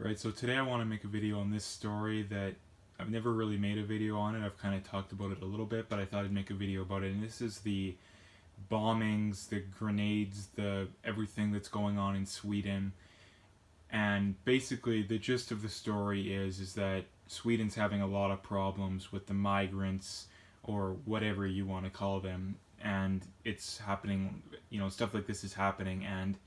Alright, so today I want to make a video on this story that I've never really made a video on it. I've kind of talked about it a little bit, but I thought I'd make a video about it. And this is the bombings, the grenades, the everything that's going on in Sweden. And basically the gist of the story is that Sweden's having a lot of problems with the migrants or whatever you want to call them. And it's happening, stuff like this is happening, and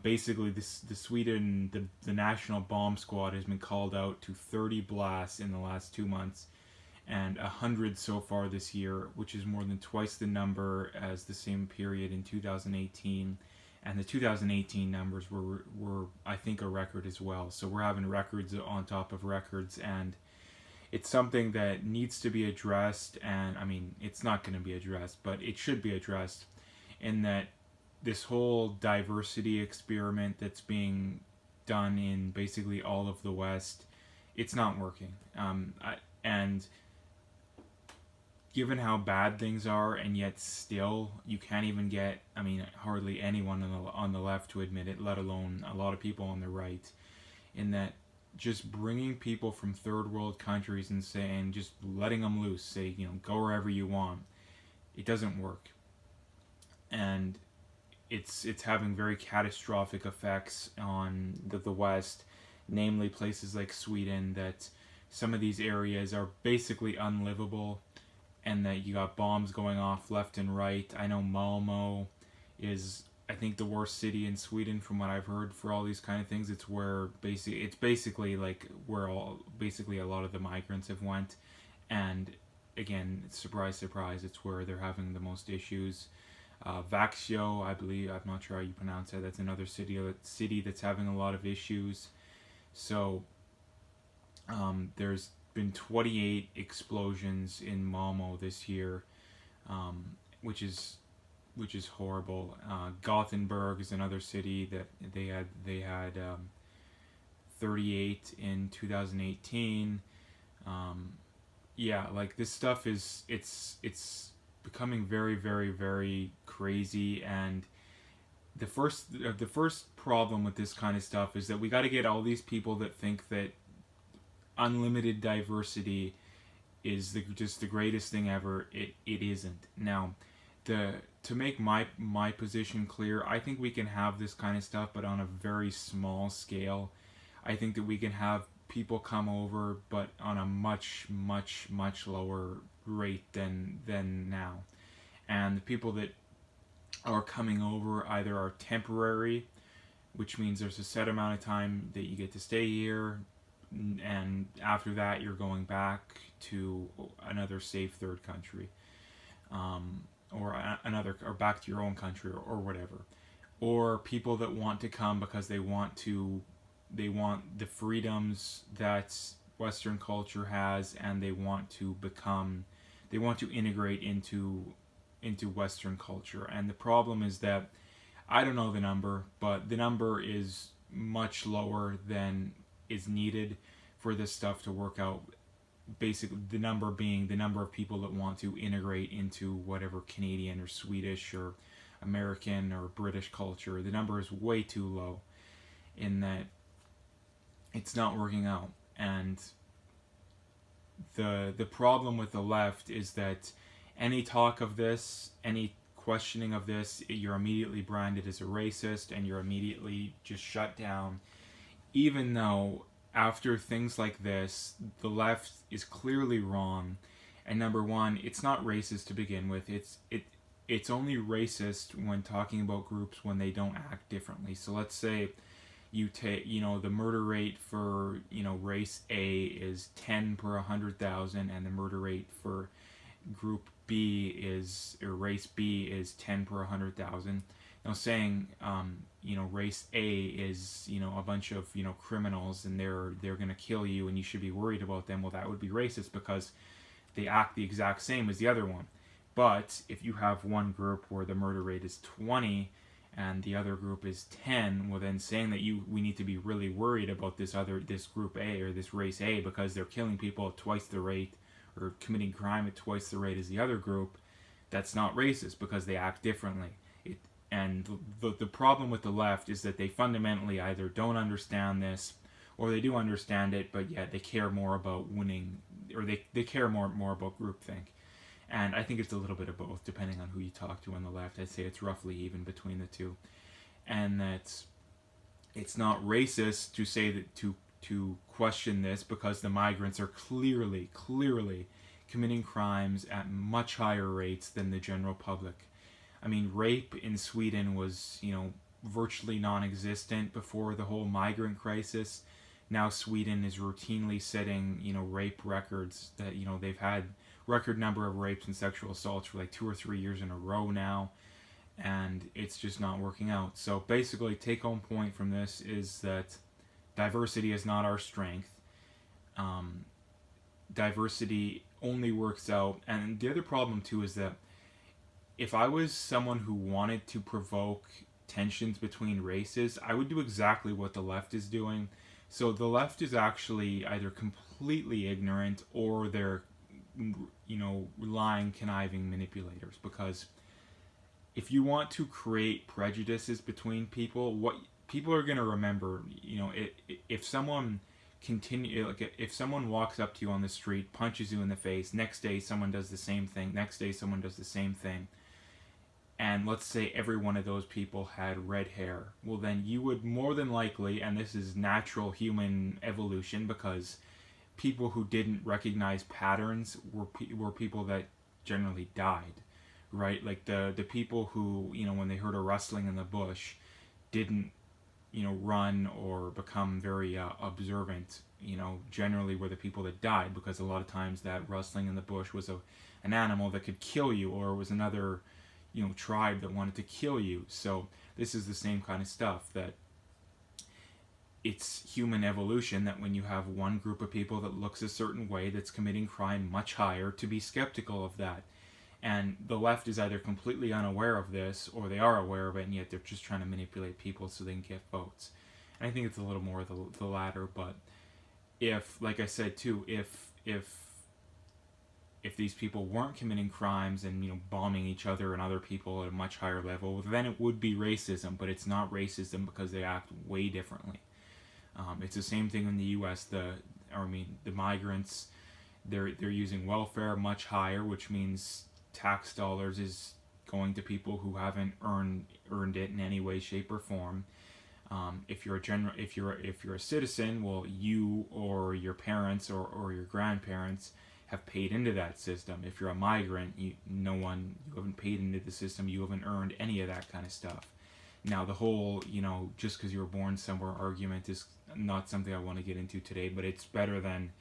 basically, the National Bomb Squad has been called out to 30 blasts in the last 2 months, and 100 so far this year, which is more than twice the number as the same period in 2018. And the 2018 numbers were I think a record as well. So we're having records on top of records, and it's something that needs to be addressed. And I mean, it's not going to be addressed, but it should be addressed in that this whole diversity experiment that's being done in basically all of the West, it's not working. And given how bad things are, and yet still you can't even get, I mean, hardly anyone on the left to admit it, let alone a lot of people on the right, in that just bringing people from third world countries and saying, just letting them loose, say, go wherever you want, it doesn't work. And it's having very catastrophic effects on the West, namely places like Sweden, that some of these areas are basically unlivable, and that you got bombs going off left and right. I know Malmo is, I think, the worst city in Sweden from what I've heard for all these kind of things. It's where basically like where basically a lot of the migrants have went, and again, surprise surprise, it's where they're having the most issues. Vaxio, I believe, I'm not sure how you pronounce it, that's another city that's having a lot of issues. So there's been 28 explosions in Malmo this year, which is horrible. Gothenburg is another city that they had 38 in 2018. Yeah, like this stuff is it's becoming very, very, very crazy. And the first problem with this kind of stuff is that we got to get all these people that think that unlimited diversity is just the greatest thing ever. It isn't. Now, to make my position clear, I think we can have this kind of stuff, but on a very small scale. I think that we can have people come over, but on a much, much, much lower rate than now. And the people that are coming over either are temporary, which means there's a set amount of time that you get to stay here, and after that you're going back to another safe third country, or back to your own country, or whatever. Or people that want to come because they want the freedoms that Western culture has, and they want to integrate into Western culture. And the problem is that I don't know the number, but the number is much lower than is needed for this stuff to work out. Basically, the number being the number of people that want to integrate into whatever Canadian or Swedish or American or British culture. The number is way too low, in that it's not working out. And the problem with the left is that any talk of this, any questioning of this, you're immediately branded as a racist, and you're immediately just shut down. Even though after things like this, the left is clearly wrong. And number one, it's not racist to begin with. It's only racist when talking about groups when they don't act differently. So let's say you take, the murder rate for, race A is 10 per 100,000, and the murder rate for group B or race B is 10 per 100,000. Now, saying, race A is, a bunch of, criminals, and they're going to kill you and you should be worried about them, well, that would be racist because they act the exact same as the other one. But if you have one group where the murder rate is 20 and the other group is 10, well, then saying that we need to be really worried about this group A or this race A because they're killing people at twice the rate or committing crime at twice the rate as the other group, that's not racist because they act differently. And the problem with the left is that they fundamentally either don't understand this, or they do understand it, but yet they care more about winning, or they care more about groupthink. And I think it's a little bit of both, depending on who you talk to on the left. I'd say it's roughly even between the two, and that it's not racist to say that to question this, because the migrants are clearly committing crimes at much higher rates than the general public. I mean, rape in Sweden was, virtually non-existent before the whole migrant crisis. Now Sweden is routinely setting, rape records that, they've had record number of rapes and sexual assaults for like 2 or 3 years in a row now, and it's just not working out. So basically, take home point from this is that diversity is not our strength. Diversity only works out, and the other problem too is that if I was someone who wanted to provoke tensions between races, I would do exactly what the left is doing. So the left is actually either completely ignorant, or they're, lying, conniving manipulators. Because if you want to create prejudices between people, what people are going to remember, if someone if someone walks up to you on the street, punches you in the face, next day someone does the same thing, next day someone does the same thing, and let's say every one of those people had red hair, well then you would more than likely, and this is natural human evolution, because people who didn't recognize patterns were people that generally died, right? Like the people who, when they heard a rustling in the bush, didn't, run or become very observant, generally were the people that died, because a lot of times that rustling in the bush was an animal that could kill you, or was another, tribe that wanted to kill you. So this is the same kind of stuff, that it's human evolution that when you have one group of people that looks a certain way that's committing crime much higher, to be skeptical of that. And the left is either completely unaware of this, or they are aware of it, and yet they're just trying to manipulate people so they can get votes. And I think it's a little more the latter. But if, like I said too, if these people weren't committing crimes and bombing each other and other people at a much higher level, then it would be racism. But it's not racism, because they act way differently. It's the same thing in the U.S. The migrants, they're using welfare much higher, which means tax dollars is going to people who haven't earned it in any way, shape, or form. If you're a citizen, well, you or your parents or your grandparents have paid into that system. If you're a migrant, you haven't paid into the system. You haven't earned any of that kind of stuff. Now, the whole, just because you were born somewhere argument is not something I want to get into today, but it's better than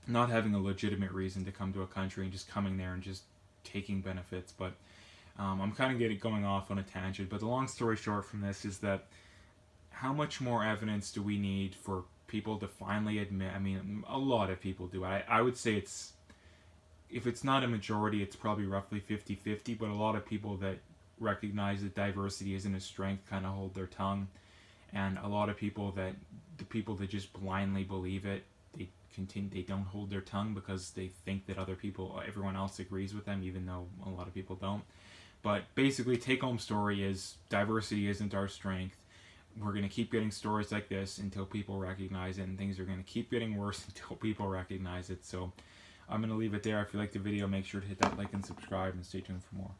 not having a legitimate reason to come to a country and just coming there and just taking benefits. But I'm kind of going off on a tangent. But the long story short from this is that how much more evidence do we need for people to finally admit? I mean, a lot of people do. I would say if it's not a majority, it's probably roughly 50-50, but a lot of people that recognize that diversity isn't a strength kind of hold their tongue. And a lot of people that just blindly believe it, they don't hold their tongue, because they think that everyone else agrees with them, even though a lot of people don't. But basically, take home story is diversity isn't our strength. We're going to keep getting stories like this until people recognize it, and things are going to keep getting worse until people recognize it. So I'm going to leave it there. If you liked the video, make sure to hit that like and subscribe, and stay tuned for more.